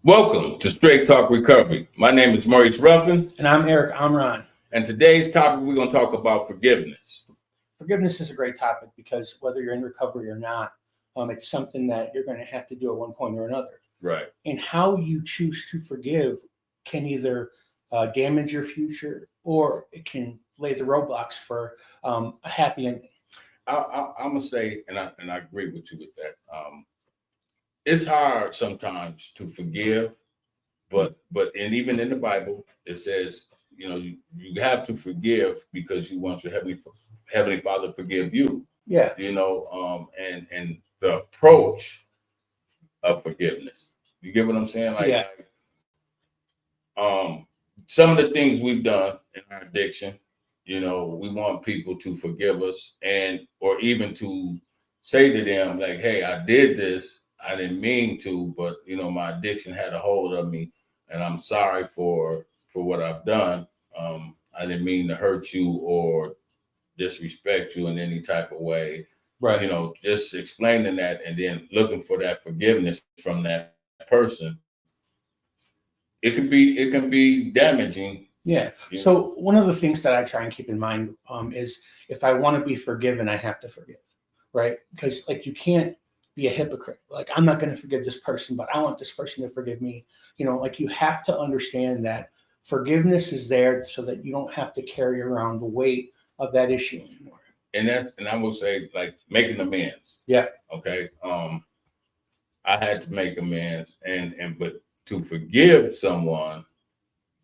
Welcome to Straight Talk Recovery. My name is Maurice Ruffin, And I'm Eric Amran. and today's topic we're going to talk about forgiveness. Forgiveness is a great topic because whether you're in recovery or not, it's something that you're going to have to do at one point or another. Right. And how you choose to forgive can either damage your future or it can lay the roadblocks for a happy ending. I'm gonna say, and I agree with you with that. It's hard sometimes to forgive, but and even in the Bible it says, you have to forgive because you want your heavenly Father to forgive you. Yeah. And the approach of forgiveness. You get what I'm saying? Yeah. Some of the things we've done in our addiction, we want people to forgive us or even to say to them like, hey, I did this, I didn't mean to, but my addiction had a hold of me and I'm sorry for what I've done. I didn't mean to hurt you or disrespect you in any type of way. Right. Just explaining that and then looking for that forgiveness from that person. It can be damaging. Yeah. So one of the things that I try and keep in mind is if I want to be forgiven, I have to forgive, right? Because you can't be a hypocrite. Like, I'm not going to forgive this person, but I want this person to forgive me. You have to understand that forgiveness is there so that you don't have to carry around the weight of that issue anymore. And I will say, like, making amends. Yeah. Okay. I had to make amends, but to forgive someone,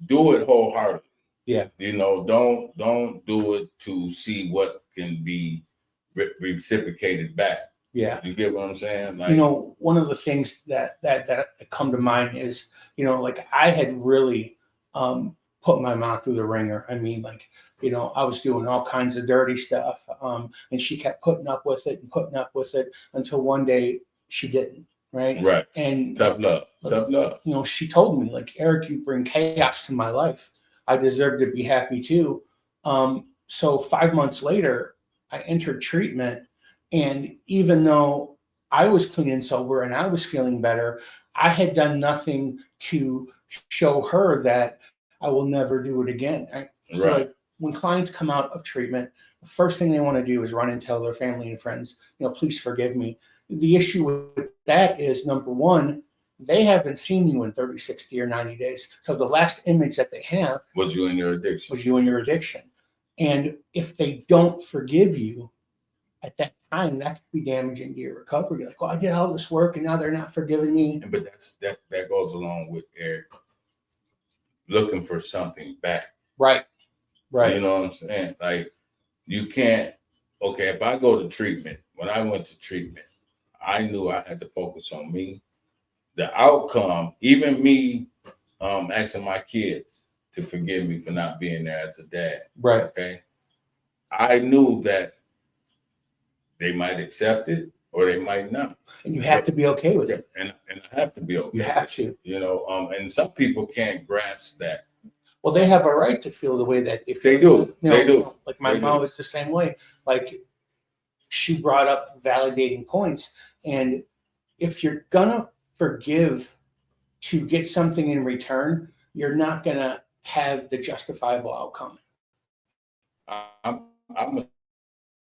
do it wholeheartedly. Yeah. Don't do it to see what can be reciprocated back. Yeah. You get what I'm saying? One of the things that come to mind is, I had really put my mouth through the ringer. I mean, I was doing all kinds of dirty stuff, and she kept putting up with it until one day she didn't. Right. And tough love. She told me, like, Eric, you bring chaos to my life. I deserve to be happy too. So 5 months later, I entered treatment. And even though I was clean and sober and I was feeling better, I had done nothing to show her that I will never do it again. So right. When clients come out of treatment, the first thing they want to do is run and tell their family and friends, please forgive me. The issue with that is, number one, they haven't seen you in 30, 60, or 90 days. So the last image that they have was you in your addiction. And if they don't forgive you at that time, that could be damaging to your recovery. You're like, well, I did all this work and now they're not forgiving me. But that goes along with Eric looking for something back. Right. You know what I'm saying? Like, you can't, okay, if I go to treatment, when I went to treatment, I knew I had to focus on me. The outcome, even me asking my kids to forgive me for not being there as a dad. Right. Okay. I knew that they might accept it or they might not. And you have to be okay with it. And I have to be okay. You have to. And some people can't grasp that. Well, they have a right to feel the way that they do. They do. Like my mom is the same way. Like, she brought up validating points. And if you're gonna forgive to get something in return, you're not gonna have the justifiable outcome. I'm gonna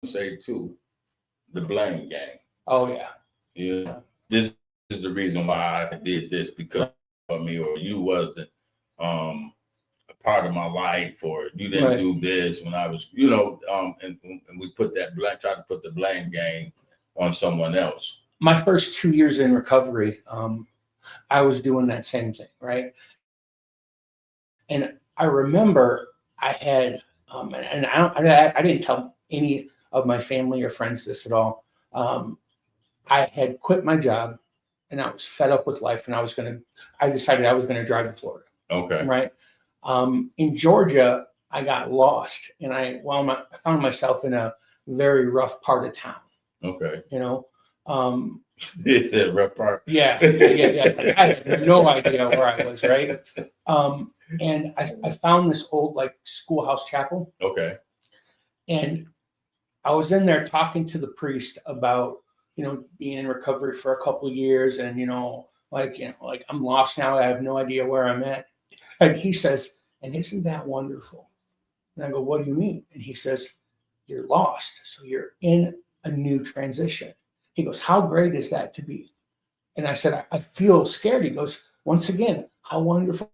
say too, the blame game. Oh yeah. This is the reason why I did this because of me, or you wasn't a part of my life, or you didn't do this when I was, and we try to put the blame game on someone else. My first 2 years in recovery, I was doing that same thing, right? And I remember I had, and I didn't tell any of my family or friends this at all. I had quit my job, and I was fed up with life, and I decided I was gonna drive to Florida. Okay. Right. In Georgia, I got lost, and I found myself in a very rough part of town. Okay. Rough part. Yeah. I had no idea where I was, right? And I found this old schoolhouse chapel. Okay. And I was in there talking to the priest about, being in recovery for a couple of years and, like, like I'm lost now. I have no idea where I'm at. And he says, and isn't that wonderful? And I go, what do you mean? And he says, you're lost. So you're in a new transition. He goes, how great is that to be? And I said, I feel scared. He goes, once again, how wonderful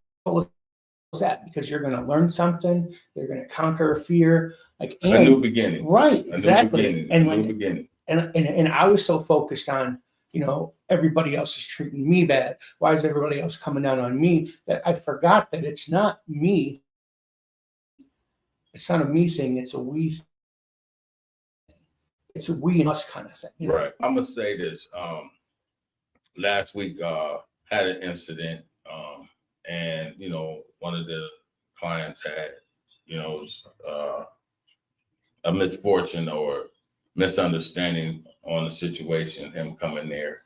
is that? Because you're going to learn something. You're going to conquer a fear. Like, a new beginning. Right. A Exactly. new beginning. And a new beginning. And I was so focused on, everybody else is treating me bad. Why is everybody else coming down on me? That I forgot that it's not me. It's not a me thing. It's a we thing. It's a we and us kind of thing. Right. I'm gonna say this. Last week, had an incident, and one of the clients had, a misfortune or misunderstanding on the situation. Him coming there,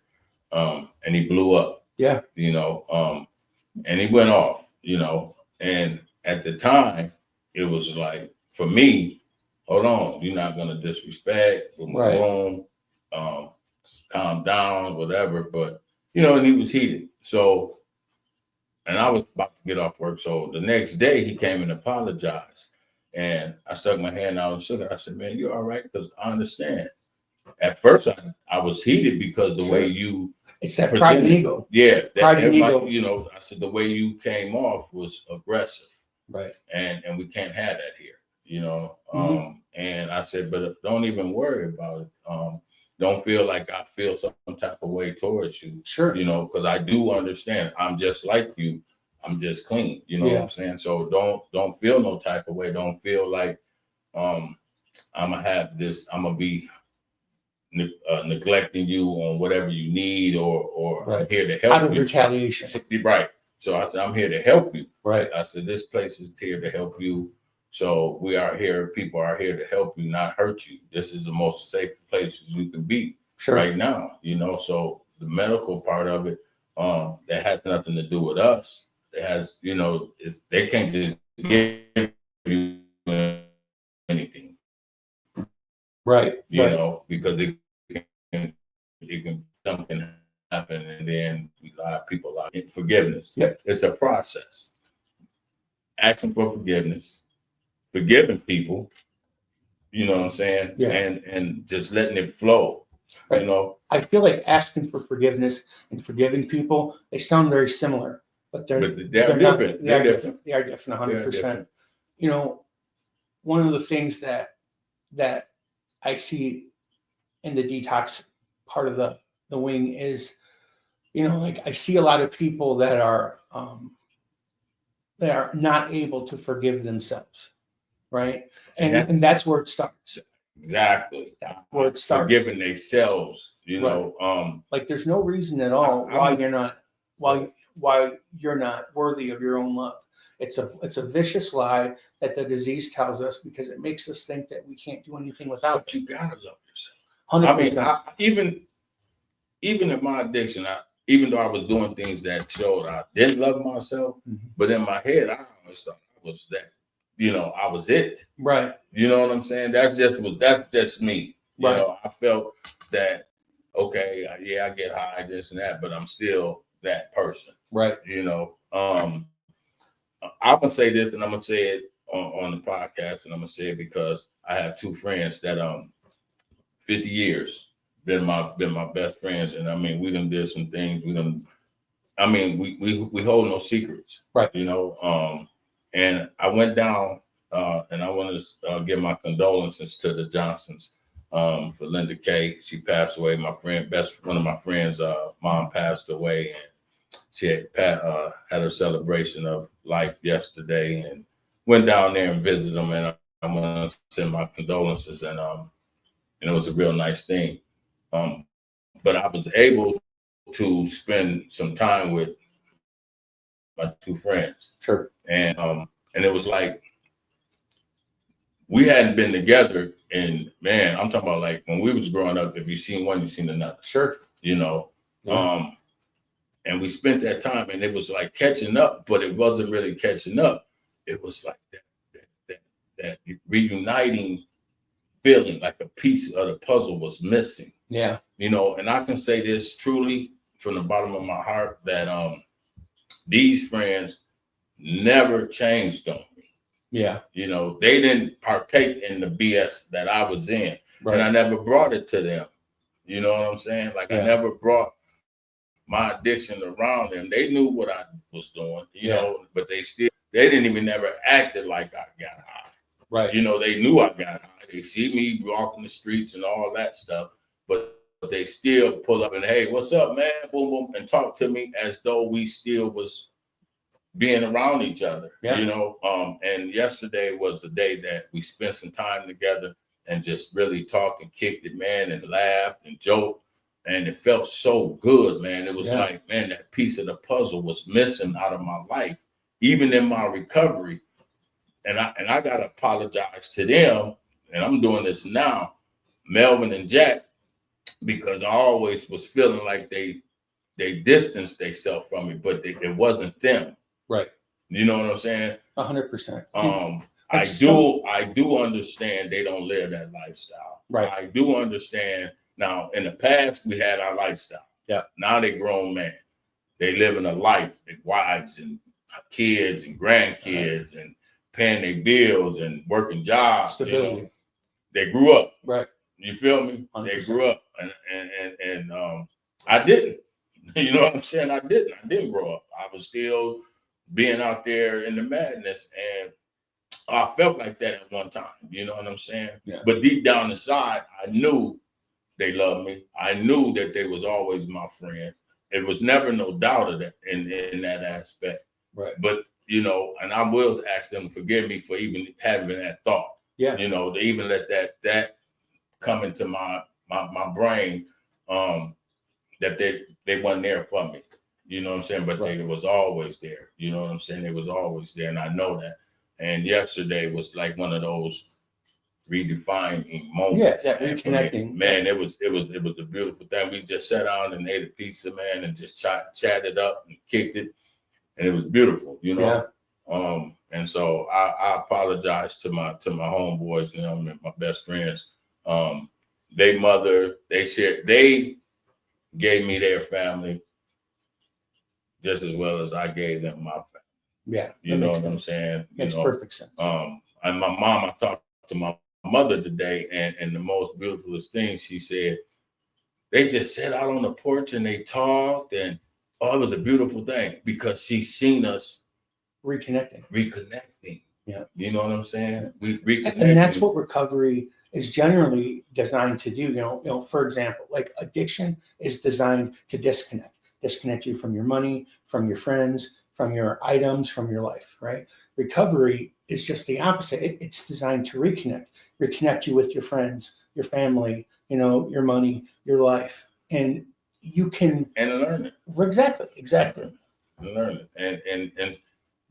and he blew up. Yeah. And he went off. And at the time, it was like for me, hold on, you're not gonna disrespect. We'll move on. Calm down, whatever. But and he was heated. So, and I was about to get off work. So the next day he came and apologized. And I stuck my hand out and shook it. I said, man, you all right? Because I understand. At first I was heated because the way you it's that pride and ego. Yeah. Pride and ego. I said the way you came off was aggressive. Right. And we can't have that here, Mm-hmm. And I said, but don't even worry about it. Don't feel like I feel some type of way towards you. Sure. Because I do understand. I'm just like you. I'm just clean. You know what I'm saying? So don't feel no type of way. Don't feel like I'm gonna be neglecting you on whatever you need or right. I'm here to help out of you. Retaliation. Right. So I said, I'm here to help you. Right. I said, this place is here to help you. So we are here. People are here to help you, not hurt you. This is the most safe place you can be right now. So the medical part of it, that has nothing to do with us. It has, they can't just give you anything. Right. Because it can something happen and then a lot of people are in forgiveness. Yep. It's a process. Asking for forgiveness, forgiving people, you know what I'm saying? Yeah. And just letting it flow. Right. I feel like asking for forgiveness and forgiving people, they sound very similar, but they're different. They're different. They are different 100%. One of the things that I see in the detox part of the wing is, like I see a lot of people that are not able to forgive themselves, right? And that's where it starts. Exactly. That's where it starts. Forgiving themselves, like there's no reason at all why you're not worthy of your own love. It's a vicious lie that the disease tells us because it makes us think that we can't do anything without. But you gotta love yourself. 100%. I mean, even in my addiction, even though I was doing things that showed I didn't love myself, but in my head, I always thought I was that. I was it. Right. You know what I'm saying? That's just me. Right. I felt that, okay, I get high, this and that, but I'm still that person. Right. I'm gonna say this, and I'm gonna say it on the podcast, and I'm gonna say it because I have two friends that 50 years been my best friends, and I mean we done did some things. We hold no secrets, right? And I went down, and I want to give my condolences to the Johnsons for Linda Kay. She passed away. One of my friends' mom passed away, and she had her celebration of life yesterday, and went down there and visited them. And I want to send my condolences, and it was a real nice thing. But I was able to spend some time with my two friends. Sure. And it was like we hadn't been together, and man, I'm talking about like when we was growing up, if you seen one, you seen another. Sure. Yeah. And we spent that time, and it was like catching up, but it wasn't really catching up. It was like that reuniting feeling, like a piece of the puzzle was missing. Yeah. And I can say this truly from the bottom of my heart that these friends never changed on me. Yeah. You know, they didn't partake in the BS that I was in, Right. and I never brought it to them. You know what I'm saying? Like I never brought my addiction around them. They knew what I was doing, you know, but they didn't even never acted like I got high. Right. You know, they knew I got high. They see me walking the streets and all that stuff, but they still pull up and, hey, what's up, man? Boom, boom, and talk to me as though we still was being around each other, you know. And yesterday was the day that we spent some time together and just really talked and kicked it, man, and laughed and joked. And it felt so good, man. It was like, man, that piece of the puzzle was missing out of my life, even in my recovery. And I gotta apologize to them, and I'm doing this now, Melvin and Jack, because I always was feeling like they distanced themselves from me, but it wasn't them. Right. You know what I'm saying? 100%. I do understand they don't live that lifestyle. Right. I do understand. Now, in the past, we had our lifestyle. Yeah. Now they grown men. They living a life, with wives and kids and grandkids and paying their bills and working jobs. Stability. You know? They grew up. Right. You feel me? 100%. They grew up, and I didn't. You know what I'm saying? I didn't grow up. I was still being out there in the madness, and I felt like that at one time. You know what I'm saying? Yeah. But deep down inside, I knew they loved me. I knew that they was always my friend. It was never no doubt of that in that aspect. Right. But you know, and I will ask them to forgive me for even having that thought. Yeah. You know, to even let that come into my brain, that they wasn't there for me. You know what I'm saying? But they was always there. You know what I'm saying? They was always there, and I know that. And yesterday was like one of those redefining moments. Yeah, that reconnecting. Man, it was a beautiful thing. We just sat down and ate a pizza, man, and just chatted up and kicked it, and it was beautiful, you know. Yeah. And so I apologize to my homeboys, you know, and my best friends. They gave me their family just as well as I gave them my family. Yeah. You know what I'm saying? Makes perfect sense. And my mom, I talked to my mother today, and the most beautifulest thing she said, they just sat out on the porch and they talked, and it was a beautiful thing because she seen us reconnecting. Yeah. You know what I'm saying? We reconnecting. And that's what recovery is generally designed to do. You know, for example, like addiction is designed to disconnect you from your money, from your friends, from your items, from your life, right? Recovery is just the opposite. It's designed to reconnect you with your friends, your family, you know, your money, your life, and you can learn it. Exactly. And learn it, and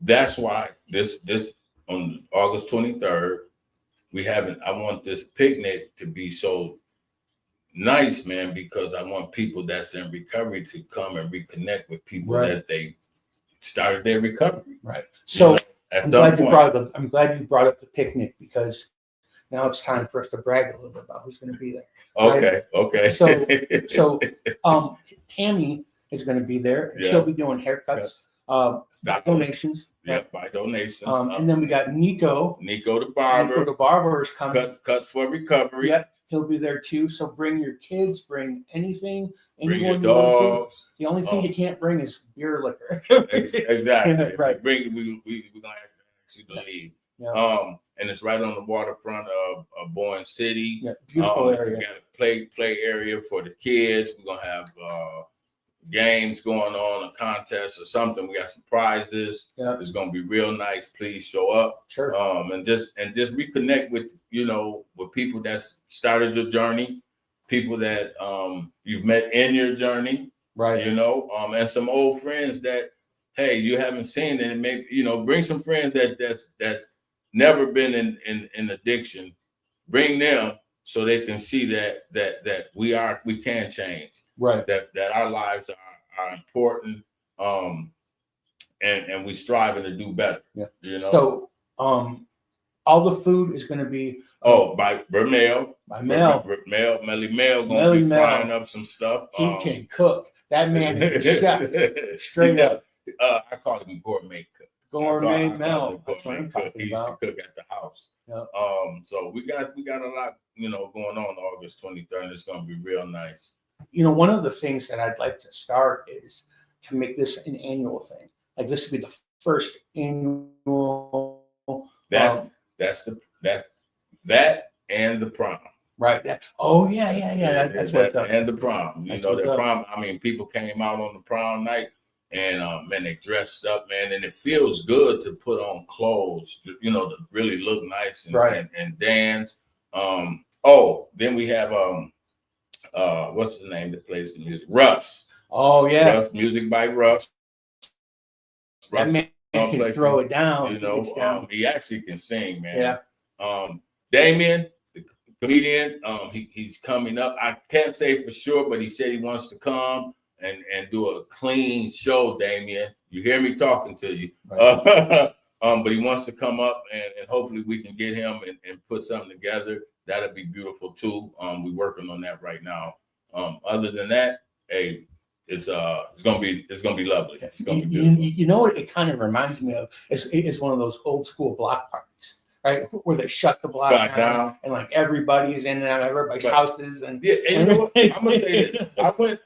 that's why this on August 23rd, I want this picnic to be so nice, man, because I want people that's in recovery to come and reconnect with people that they started their recovery. Right. So I'm glad you brought up the picnic, because now it's time for us to brag a little bit about who's going to be there. Okay. Right? Okay. So Tammy is going to be there. And she'll be doing haircuts, donations. Yeah, by donation. And then we got Nico the barber. Nico the barber is coming. Cuts for recovery. Yep, he'll be there too. So bring your kids, bring anything. Bring your dogs. The only thing you can't bring is beer, liquor. Exactly. Right. We're gonna ask you to leave. Yeah. And it's right on the waterfront of Boyne City. Yeah, beautiful area. We got a play area for the kids. We're gonna have games going on, a contest or something. We got some prizes. Yeah. It's gonna be real nice. Please show up. Sure. And just reconnect with, you know, with people that's started your journey, people that you've met in your journey. Right. You know, and some old friends that, hey, you haven't seen, and maybe, you know, bring some friends that's never been in addiction. Bring them so they can see that we can change. Right. That our lives are important. And we striving to do better. Yeah. You know. So all the food is going to be by Mel. By Mel. Melly Mel gonna be frying up some stuff. He can cook. That man is a chef, straight He up. I call him gourmet cook. Gourmet I call him Mel. That's what gourmet I'm cook. talking He used to about. cook at the house. Yeah. So we got a lot, going on August 23rd. It's gonna be real nice. One of the things that I'd like to start is to make this an annual thing. Like this would be the first annual. That's that and the prom. Right. Yeah. That's what's up. And the prom. That's The what's up. prom. I mean, people came out on the prom night, and man, they dressed up, man, and it feels good to put on clothes, to really look nice and Right. and dance. Then we have what's the name that plays the music? Russ. Oh yeah. Russ, music by Russ. That man can throw it down. He actually can sing, man. Yeah. Damien, the comedian, he's coming up. I can't say for sure, but he said he wants to come and do a clean show. Damien, you hear me talking to you? Right. But he wants to come up and hopefully we can get him and put something together. That'll be beautiful too. We're working on that right now. Other than that, hey, it's gonna be lovely. It's gonna be beautiful. You know what it kind of reminds me of? It's one of those old school block parties, right? Where they shut the block down and like everybody's in and out of everybody's houses. And yeah, and you know what? I'm gonna say this. I went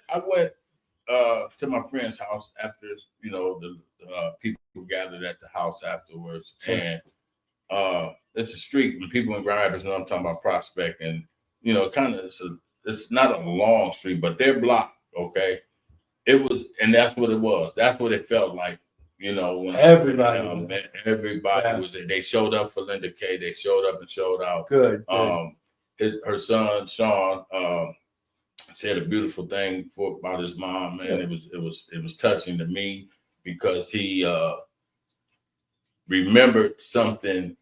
to my friend's house after the people gathered at the house afterwards. Sure. And it's a street when people in Grand Rapids know I'm talking about Prospect, and kind of it's not a long street, but their block, okay. It was, and that's what it was. That's what it felt like, when everybody was there. They showed up for Linda Kay. They showed up and showed out. Good. Her son Sean said a beautiful thing about his mom, man. Yeah. It was touching to me because he remembered something,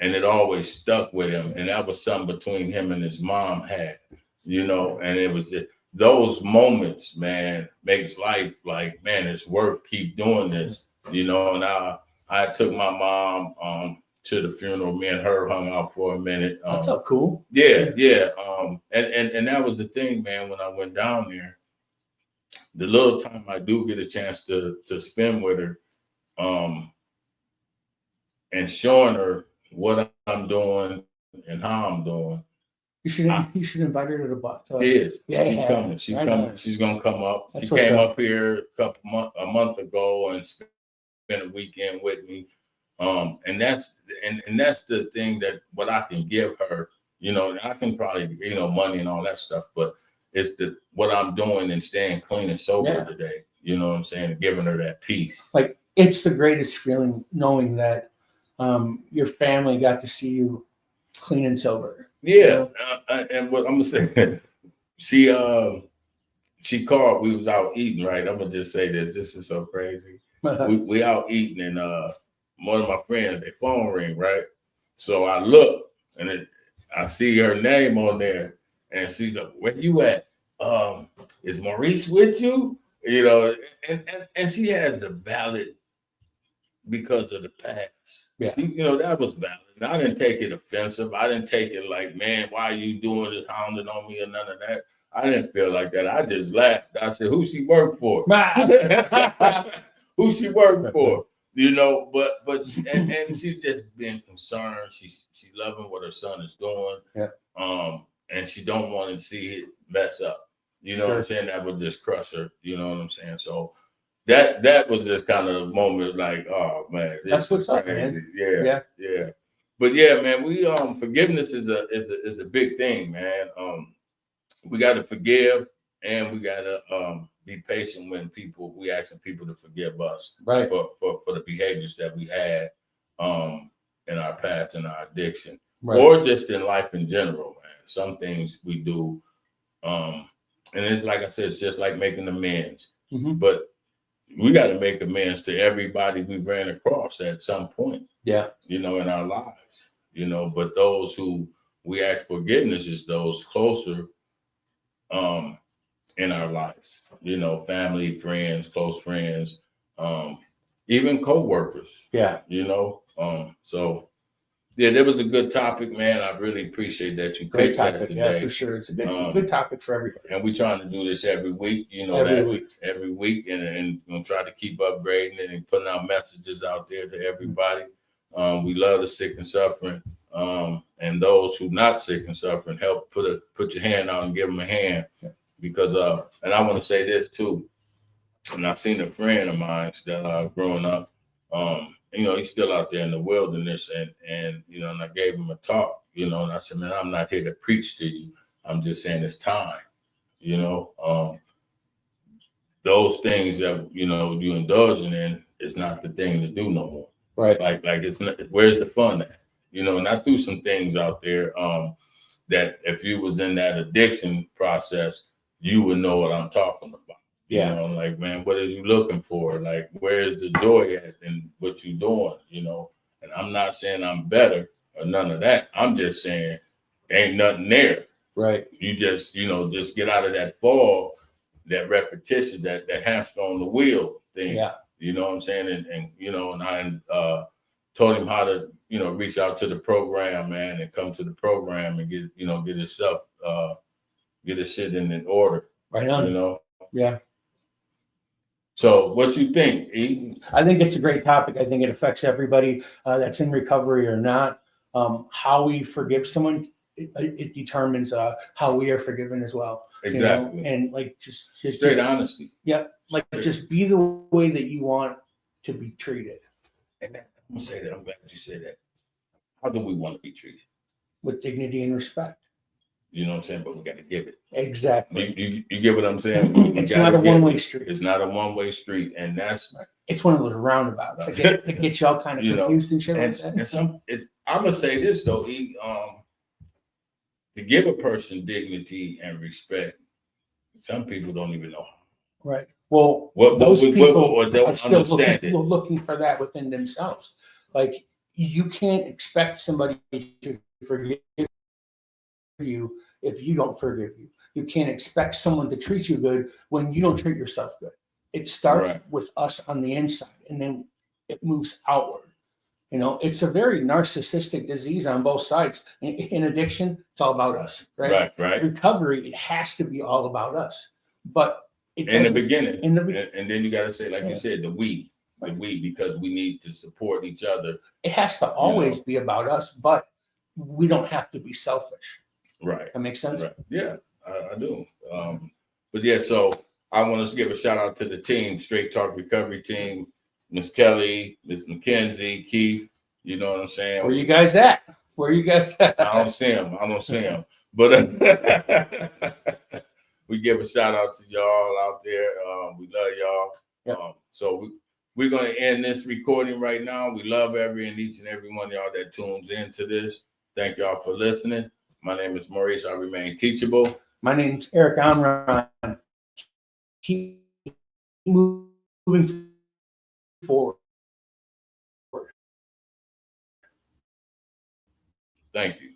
and it always stuck with him. And that was something between him and his mom had, and it was those moments, man, makes life like, man, it's worth keep doing this, And I took my mom to the funeral. Me and her hung out for a minute. That's so cool. Yeah. And that was the thing, man. When I went down there, the little time I do get a chance to spend with her, and showing her what I'm doing and how I'm doing. You should invite her to the block. She is. Yeah, she's coming. She's coming. She's gonna come up. She came up here a month ago and spent a weekend with me. And that's the thing that what I can give her. I can probably money and all that stuff, but it's what I'm doing and staying clean and sober today. You know what I'm saying? Giving her that peace. Like it's the greatest feeling knowing that your family got to see you clean and sober. Yeah, and what I'm gonna say, she called. We was out eating, right? I'm gonna just say this. This is so crazy. we out eating, and one of my friends, their phone ring, right? So I look, and I see her name on there, and she's like, "Where you at? Is Maurice with you?" And she has a valid because of the past. Yeah. See, that was valid. And I didn't take it offensive. I didn't take it like, man, why are you doing this, hounding on me or none of that. I didn't feel like that. I just laughed. I said, who she work for? Who she work for? But she's just being concerned. She loving what her son is doing. Yeah. And she don't want to see it mess up. What I'm saying? That would just crush her. You know what I'm saying? So that was just kind of a moment like, oh man, that's what's up, man. Yeah. But yeah, man, we forgiveness is a big thing, man. We got to forgive, and we got to be patient when we asking people to forgive us, right, for the behaviors that we had in our past and our addiction, right, or just in life in general, man. Some things we do, and it's like I said, it's just like making amends, but we got to make amends to everybody we ran across at some point. Yeah. In our lives, but those who we ask forgiveness is those closer in our lives, family, friends, close friends, even co-workers. Yeah. So Yeah, that was a good topic, man. I really appreciate that you Great picked that topic. Yeah, today. for sure. It's a good, Um, good topic for everybody. And we're trying to do this every week, you know, Every that week. every week, and we'll try to keep upgrading it and putting out messages out there to everybody. We love the sick and suffering, and those who not sick and suffering. Help put your hand out and give them a hand, because and I want to say this too. And I seen a friend of mine that growing up, you know, he's still out there in the wilderness, and you know, and I gave him a talk, you know, and I said, man, I'm not here to preach to you. I'm just saying it's time. You know, those things that you know you indulging in is not the thing to do no more. Right. Like it's not, where's the fun at? You know, and I threw some things out there that if you was in that addiction process, you would know what I'm talking about. Yeah. You know, like, man, what is you looking for? Like, where's the joy at in what you doing? You know, and I'm not saying I'm better or none of that. I'm just saying ain't nothing there. Right. You just, you know, just get out of that fog, that repetition, that hamster on the wheel thing. Yeah. You know what I'm saying? And you know, and I told him how to, you know, reach out to the program, man, and come to the program and get, you know, get his shit in order. Right on. You know? Yeah. So what you think, E? I think it's a great topic. I think it affects everybody that's in recovery or not. How we forgive someone, it determines how we are forgiven as well. Exactly. You know? And like just straight honesty. Yeah. Like just be the way that you want to be treated. And I'm gonna say that. I'm glad you said that. How do we want to be treated? With dignity and respect. You know what I'm saying? But we got to give it. Exactly. You get what I'm saying? It's not a one-way street. It's not a one-way street, and that's it's one of those roundabouts that get you all kind of confused and shit like that. And I'm gonna say this though, to give a person dignity and respect, some people don't even know how. Right. Well, those people are still looking for that within themselves. Like you can't expect somebody to forgive you if you don't forgive you. You can't expect someone to treat you good when you don't treat yourself good. It starts with us on the inside and then it moves outward. You know, it's a very narcissistic disease on both sides. In addiction, it's all about us, right? Right. Recovery, it has to be all about us. But in the beginning, and then you got to say, like you said, the we, because we need to support each other. It has to always be about us, but we don't have to be selfish. Right. That makes sense? Right. Yeah, I do. But yeah, so I want to give a shout out to the team, Straight Talk Recovery team, Miss Kelly, Miss McKenzie, Keith. You know what I'm saying? Where you guys at? Where you guys at? I don't see them. But we give a shout out to y'all out there. We love y'all. Yep. So we're going to end this recording right now. We love each and every one of y'all that tunes into this. Thank y'all for listening. My name is Maurice. I remain teachable. My name's Eric Amron. Keep moving forward. Thank you.